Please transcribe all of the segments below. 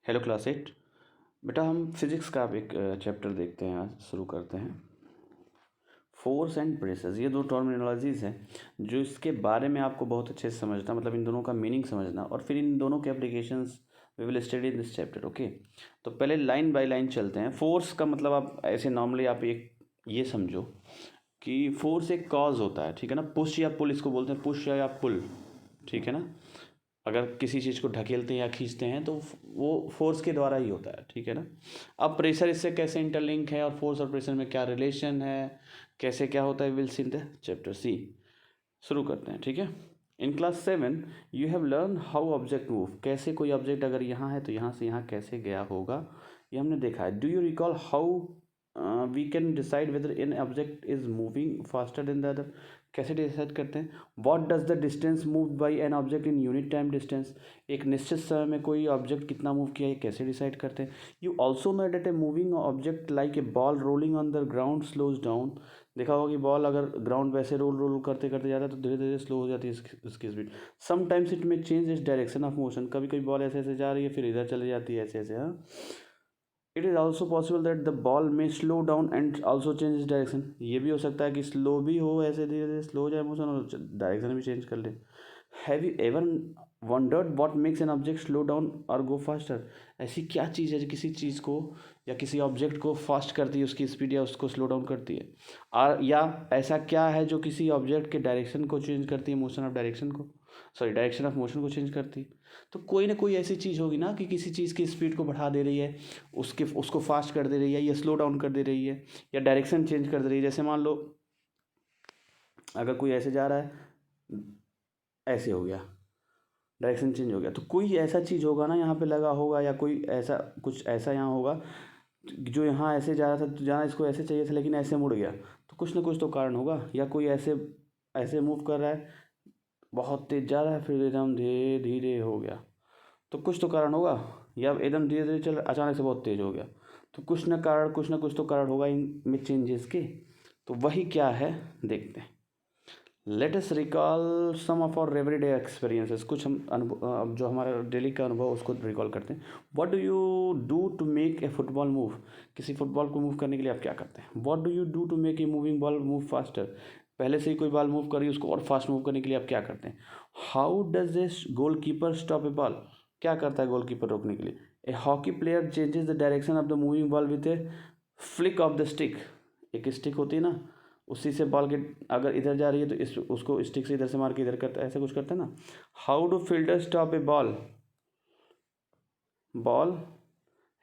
Hello class 8। बेटा हम physics का अब एक चैप्टर देखते हैं, आज शुरू करते हैं। फोर्स एंड प्रेशर्स, ये दो टर्मिनोलॉजीज़ हैं जो इसके बारे में आपको बहुत अच्छे से समझना, मतलब इन दोनों का मीनिंग समझना और फिर इन दोनों के applications we will study in this chapter. Okay, तो पहले लाइन बाय लाइन चलते हैं। फोर्स का मतलब आप ऐसे नॉर्मली आप एक ये समझो कि फोर्स एक कॉज होता है, ठीक है ना। पुश या पुल इसको बोलते हैं, पुश या पुल, ठीक है ना। अगर किसी चीज़ को ढकेलते हैं या खींचते हैं तो वो फोर्स के द्वारा ही होता है, ठीक है ना। अब प्रेशर इससे कैसे इंटरलिंक है और फोर्स और प्रेशर में क्या रिलेशन है, कैसे क्या होता है, will see in the chapter see. शुरू करते हैं, ठीक है। In class 7 you have learn how object move, कैसे कोई ऑब्जेक्ट अगर यहाँ है तो यहाँ से यहाँ कैसे गया होगा, ये हमने देखा है। Do you recall how we can decide whether an object is moving faster than the other, कैसे डिसाइड करते हैं। What does the distance move by an object in unit time distance, एक निश्चित समय में कोई ऑब्जेक्ट कितना मूव किया है कैसे डिसाइड करते हैं। You also know that a moving object like a ball rolling on the ground slows down, देखा होगा कि बॉल अगर ग्राउंड वैसे रोल रोल करते करते जाता है तो धीरे धीरे स्लो हो जाती है इसकी स्पीड। समटाइम्स इट में change its direction of motion, कभी कभी बॉल ऐसे ऐसे जा रही है फिर इधर चली जाती है ऐसे ऐसे। हाँ, it is also possible that the ball may slow down and also change its direction, ये भी हो सकता है कि स्लो भी हो, ऐसे धीरे धीरे स्लो हो जाए मोशन और डायरेक्शन भी चेंज कर ले। Have you ever wondered what makes an object slow down और गो फास्टर, ऐसी क्या चीज़ है जो किसी चीज़ को या किसी ऑब्जेक्ट को फास्ट करती है, उसकी स्पीड या उसको स्लो डाउन करती है। और या ऐसा क्या है जो किसी ऑब्जेक्ट के डायरेक्शन को चेंज करती है, मोशन ऑफ डायरेक्शन को, सॉरी डायरेक्शन ऑफ मोशन को चेंज करती है। तो कोई ना कोई ऐसी चीज़ होगी ना कि किसी चीज़ की स्पीड को बढ़ा दे रही है, उसको फास्ट कर दे रही है या स्लो डाउन कर दे रही है या डायरेक्शन चेंज कर दे रही है। जैसे मान लो अगर कोई ऐसे जा रहा है, ऐसे हो गया, डायरेक्शन चेंज हो गया, तो कोई ऐसा चीज़ होगा ना यहाँ पे लगा होगा या कोई ऐसा कुछ ऐसा यहाँ होगा जो यहाँ ऐसे जा रहा था तो जहाँ इसको ऐसे चाहिए था लेकिन ऐसे मुड़ गया, तो कुछ ना कुछ तो कारण होगा। या कोई ऐसे ऐसे मूव कर रहा है, बहुत तेज जा रहा है फिर एकदम धीरे धीरे हो गया, तो कुछ तो कारण होगा। या एकदम धीरे धीरे चल अचानक से बहुत तेज हो गया, तो कुछ ना कुछ तो कारण होगा इनमें चेंजेस के। तो वही क्या है देखते हैं। Let us recall some of our everyday experiences, कुछ हम अनुभव जो हमारा डेली का अनुभव उसको रिकॉल करते हैं। What do you do to make a football move, किसी फुटबॉल को मूव करने के लिए आप क्या करते हैं। What do you do to make a moving ball move faster, पहले से ही कोई बॉल मूव कर रही है उसको और फास्ट मूव करने के लिए आप क्या करते हैं। How does this goal keeper stop A ball, क्या करता है गोल कीपर रोकने के लिए। A hockey player changes the direction of the moving ball with A flick of the stick, एक स्टिक होती है ना, उसी से बॉल के अगर इधर जा रही है तो इस उसको स्टिक से इधर से मार के इधर करता है, ऐसा कुछ करता है ना। How do fielder stop A ball, ball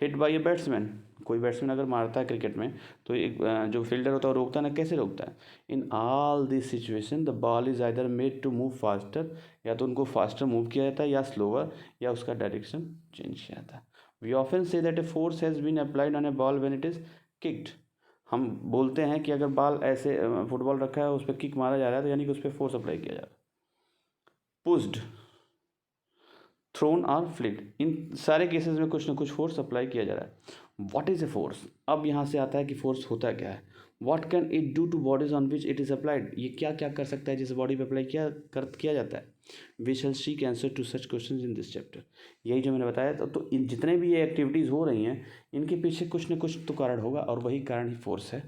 hit by a batsman, कोई बैट्समैन अगर मारता है क्रिकेट में तो एक जो फील्डर होता है वो रोकता है ना, कैसे रोकता है। In all this situation the ball is either made to move faster, या तो उनको फास्टर मूव किया जाता है या स्लोअर, या उसका डायरेक्शन चेंज किया जाता है। We often say that a force has been applied on a ball when it is kicked, हम बोलते हैं कि अगर बॉल ऐसे फुटबॉल रखा है उस पर किक मारा जा रहा है तो यानी कि उस पर फोर्स अप्लाई किया जा रहा है। पुस्ड, थ्रोन और फ्लिक्ड, इन सारे केसेस में कुछ ना कुछ फोर्स अप्लाई किया जा रहा है। व्हाट इज़ ए फोर्स, अब यहाँ से आता है कि फोर्स होता क्या है। What can it do two bodies on which it is applied, ये क्या क्या कर सकता है जिस बॉडी पे अप्लाई किया जाता है। We shall seek answer to such question in this chapter, यही जो मैंने बताया। तो इन जितने भी ये एक्टिविटीज़ हो रही हैं इनके पीछे कुछ ना कुछ तो कारण होगा और वही कारण ही फोर्स है।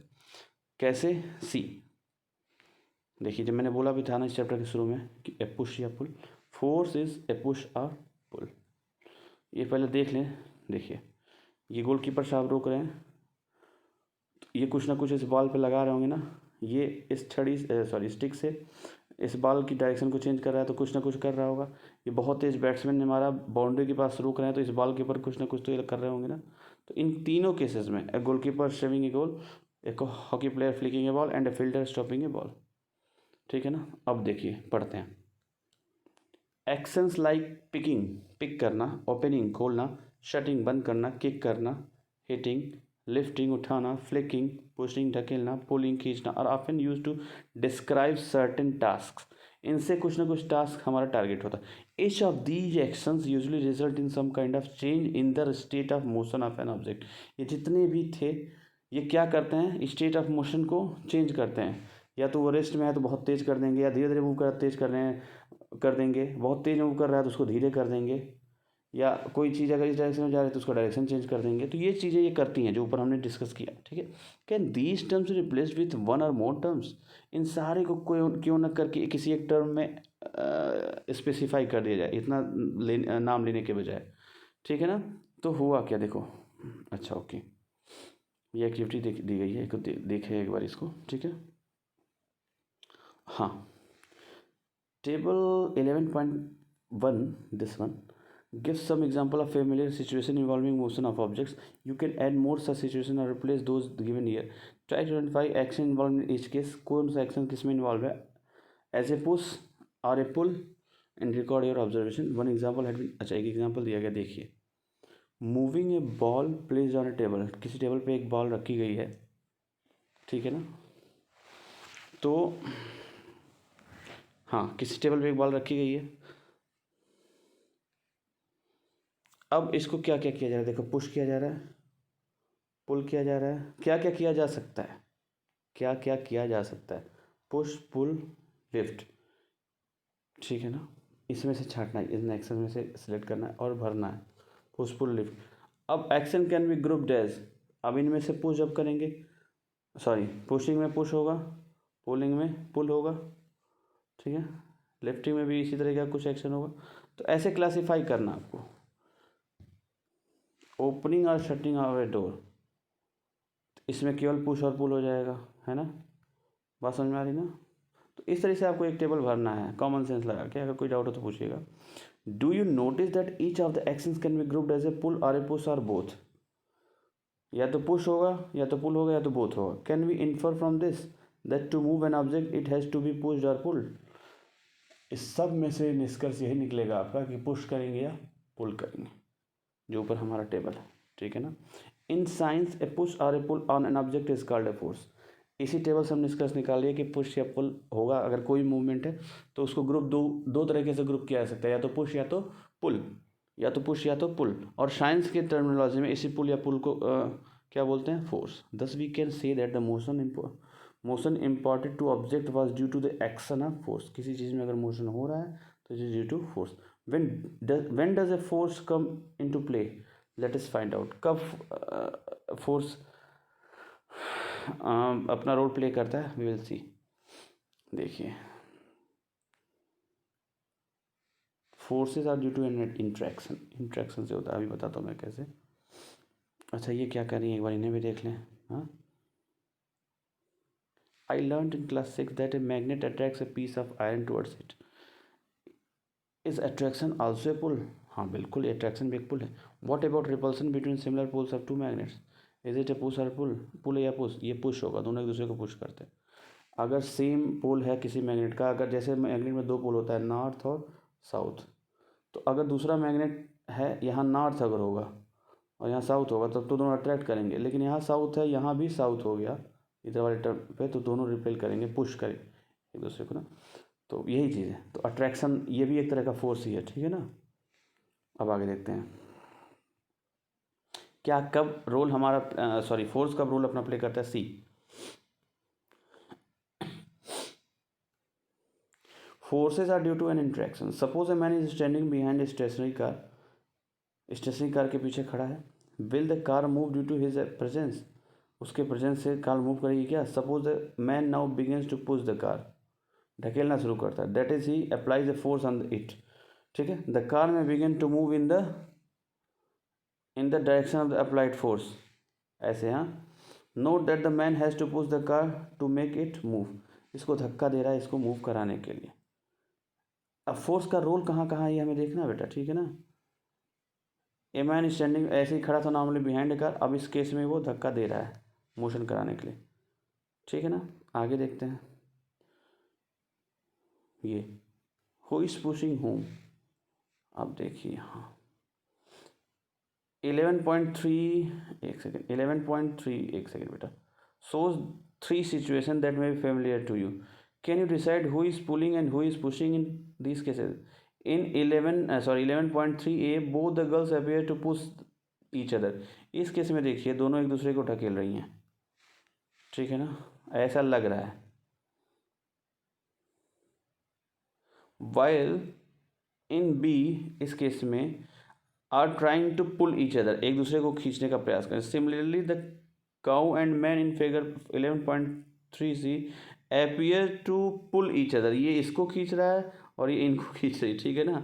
कैसे, सी देखिए, जब मैंने बोला भी था ना इस चैप्टर के शुरू में कि ए पुश या पुल, force is a push or पुल। ये पहले देख लें, देखिए ये गोलकीपर साहब रोक रहे हैं, तो ये कुछ ना कुछ इस बॉल पे लगा रहे होंगे ना, ये इस छड़ी सॉरी स्टिक से इस बॉल की डायरेक्शन को चेंज कर रहा है तो कुछ ना कुछ कर रहा होगा। ये बहुत तेज बैट्समैन ने मारा, बाउंड्री के पास रोक रहे हैं तो इस बॉल के ऊपर कुछ ना कुछ तो ये कर रहे होंगे ना। तो इन तीनों केसेस में a goalkeeper saving a goal, एक hockey player flicking a ball and a fielder stopping a ball, ठीक है ना। अब देखिए पढ़ते हैं। एक्शंस लाइक पिकिंग, पिक करना, ओपनिंग खोलना, शटिंग बंद करना, किक करना, हिटिंग लिफ्टिंग उठाना, फ्लिकिंग पुशिंग ढकेलना, पुलिंग खींचना और often use to describe certain task, इनसे कुछ ना कुछ टास्क हमारा टारगेट होता है। Each of these actions usually result in some kind of change in the state of motion of an object, ये जितने भी थे ये क्या करते हैं, स्टेट ऑफ मोशन को चेंज करते हैं। या तो वो रेस्ट में है तो बहुत तेज़ कर देंगे, या धीरे धीरे मूव कर तेज़ कर रहे हैं कर देंगे, बहुत तेज़ मूव कर रहा है तो उसको धीरे कर देंगे, या कोई चीज़ अगर इस डायरेक्शन में जा रही है तो उसका डायरेक्शन चेंज कर देंगे। तो ये चीज़ें ये करती हैं जो ऊपर हमने डिस्कस किया, ठीक है। Can these terms replaced with one और मोर टर्म्स, इन सारे को कोई क्यों न करके किसी एक टर्म में स्पेसिफाई कर दिया जाए, इतना नाम लेने के बजाय, ठीक है ना। तो हुआ क्या देखो, अच्छा ओके, ये एक्टिविटी दी गई है, देखें एक बार इसको, ठीक है। हाँ, table 11.1, this one gives some example of familiar situation involving motion of objects. You can add more such situation or replace those given here. Try to identify action involved in each case. कौन सा action किस में involve है, as a push or a pull, and record your observation. One example had been, अच्छा एक example दिया गया, देखिए। Moving a ball placed on a table, किसी टेबल पे एक बॉल रखी गई है, ठीक है ना। तो हाँ, किसी टेबल पे एक बॉल रखी गई है। अब इसको क्या क्या किया जा रहा है, देखो, पुश किया जा रहा है, पुल किया जा रहा है, क्या क्या किया जा सकता है, क्या क्या किया जा सकता है, पुश पुल लिफ्ट, ठीक है ना। इसमें से छांटना है, इन एक्शन में से सिलेक्ट करना है और भरना है, पुश पुल लिफ्ट। अब action can be grouped as, अब इनमें से पुश जब करेंगे, सॉरी, पुशिंग में पुश होगा, पुलिंग में पुल होगा, ठीक है, लिफ्टिंग में भी इसी तरह का कुछ एक्शन होगा। तो ऐसे क्लासीफाई करना आपको। ओपनिंग और शटिंग ऑफ ए डोर, इसमें केवल पुश और पुल हो जाएगा, है ना, बात समझ में आ रही ना। तो इस तरह से आपको एक टेबल भरना है, कॉमन सेंस लगा के। अगर कोई डाउट हो तो पूछिएगा। Do you notice that each of the actions can be grouped as a pull or a push और बोथ, या तो पुश होगा या तो पुल होगा या तो बोथ होगा। Can we infer from this that to move an object it has to be pushed और पुल्ड। इस सब में से निष्कर्ष यही निकलेगा आपका कि पुश करेंगे या पुल करेंगे, जो ऊपर हमारा टेबल है, ठीक है ना। In science a push or a pull on an object is called a force. इसी टेबल से हम निष्कर्ष निकालिए कि पुश या पुल होगा, अगर कोई मूवमेंट है तो उसको ग्रुप दो तरीके से ग्रुप किया जा सकता है, या तो पुश या तो पुल, या तो पुश या तो पुल। और साइंस के टर्मिनोलॉजी में इसी पुल या पुल को क्या बोलते हैं, force. Thus we can say that the motion imported to object was due to the action of force. किसी चीज़ में अगर मोशन हो रहा है तो it is due to force. when does a force come into play, let us find out। कब force अपना रोल प्ले करता है, वी विल सी। देखिए, forces are due to an interaction से होता है, अभी बताता हूँ मैं कैसे। अच्छा, ये क्या कर रही है, एक बार इन्हें भी देख लें। हाँ, I learn in class 6 that a magnet attracts a piece of iron towards it. Is attraction also a pull. हाँ बिल्कुल, अट्रैक्शन भी एक पुल है। What about repulsion between similar poles of two magnets, is it a push or pull, पुल या push, ये push होगा, दोनों एक दूसरे को पुश करते हैं। अगर सेम पोल है किसी मैग्नेट का, अगर जैसे मैग्नेट में दो पोल होता है, नॉर्थ और साउथ, तो अगर दूसरा मैग्नेट है, यहाँ नॉर्थ अगर होगा और यहाँ साउथ होगा, तब तो दोनों अट्रैक्ट करेंगे। लेकिन यहाँ साउथ है, यहाँ भी साउथ हो गया इधर वाले टर्म पे, तो दोनों रिपेल करेंगे, पुश करेंगे एक दूसरे को ना। तो यही चीज़ है। तो अट्रैक्शन ये भी एक तरह का फोर्स ही है, ठीक है ना। अब आगे देखते हैं, क्या कब रोल हमारा, सॉरी, फोर्स कब रोल अपना प्ले करता है। सी, forces are due to an interaction. Suppose a man is standing behind a stationary car. Stationary car के पीछे खड़ा है। Will the car move due to his presence, उसके प्रेजेंस से कार मूव करेगी क्या। Suppose the man now begins to push the car, ढकेलना शुरू करता है, that is he applies the force on it, ठीक है। The car may begin to move in the direction of the applied force, ऐसे। हाँ, note that the man has to push the car to make it move, इसको धक्का दे रहा है इसको move कराने के लिए। अब फोर्स का रोल कहाँ कहाँ है ये हमें देखना है बेटा, ठीक है ना। ए मैन स्टैंडिंग, ऐसे ही खड़ा था नॉर्मली बिहाइंड कार, अब इस केस में वो धक्का दे रहा है मोशन कराने के लिए, ठीक है ना। आगे देखते हैं, ये हु इज पुशिंग होम। अब देखिए यहाँ 11.3, एक सेकेंड, 11.3, एक सेकेंड बेटा, shows 3 situations that may be familiar to you. Can you decide who is pulling and who is pushing in these cases? In 11.3a, both the girls appear to push each other. इस case में देखिए दोनों एक दूसरे को ढकेल रही हैं, ठीक है ना, ऐसा लग रहा है। While in B, इस केस में are trying to pull each other, एक दूसरे को खींचने का प्रयास करें। Similarly the cow and man in figure 11.3c appear to pull each other, ये इसको खींच रहा है और ये इनको खींच रही है, ठीक है ना।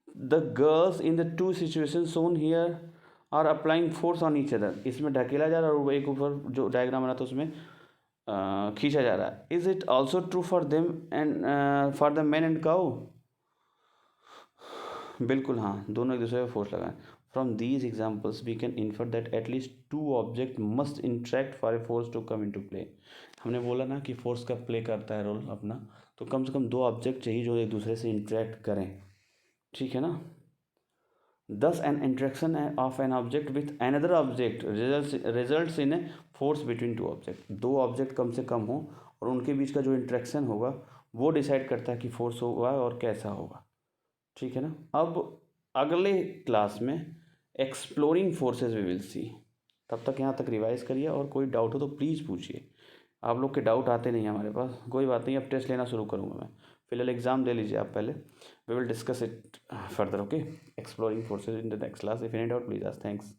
The girls in the two situation shown here are applying force on each other, इसमें ढकेला जा रहा है और एक ऊपर जो डायग्राम बना था उसमें खींचा जा रहा है। Is it also true for them and for the man and cow, बिल्कुल हाँ, दोनों एक दूसरे पर फोर्स लगाएं। From these examples we can infer that at least two object must interact for a force to come into play. हमने बोला ना कि फोर्स का प्ले करता है रोल अपना, तो कम से कम दो ऑब्जेक्ट चाहिए जो एक दूसरे से इंटरेक्ट करें, ठीक है ना। Thus an interaction of an object with another object results in a force between two objects। दो ऑब्जेक्ट कम से कम हो और उनके बीच का जो इंट्रैक्शन होगा वो डिसाइड करता है कि फोर्स होगा और कैसा होगा, ठीक है ना। अब अगले क्लास में exploring forces we will see. तब तक यहाँ तक रिवाइज करिए और कोई डाउट हो तो प्लीज़ पूछिए। आप लोग के डाउट आते नहीं हैं हमारे पास, कोई बात नहीं, अब टेस्ट लेना शुरू करूँगा मैं, फिलहाल एग्ज़ाम दे लीजिए आप पहले। We will discuss it further, okay, exploring forces in the next class. If any doubt please ask. Thanks.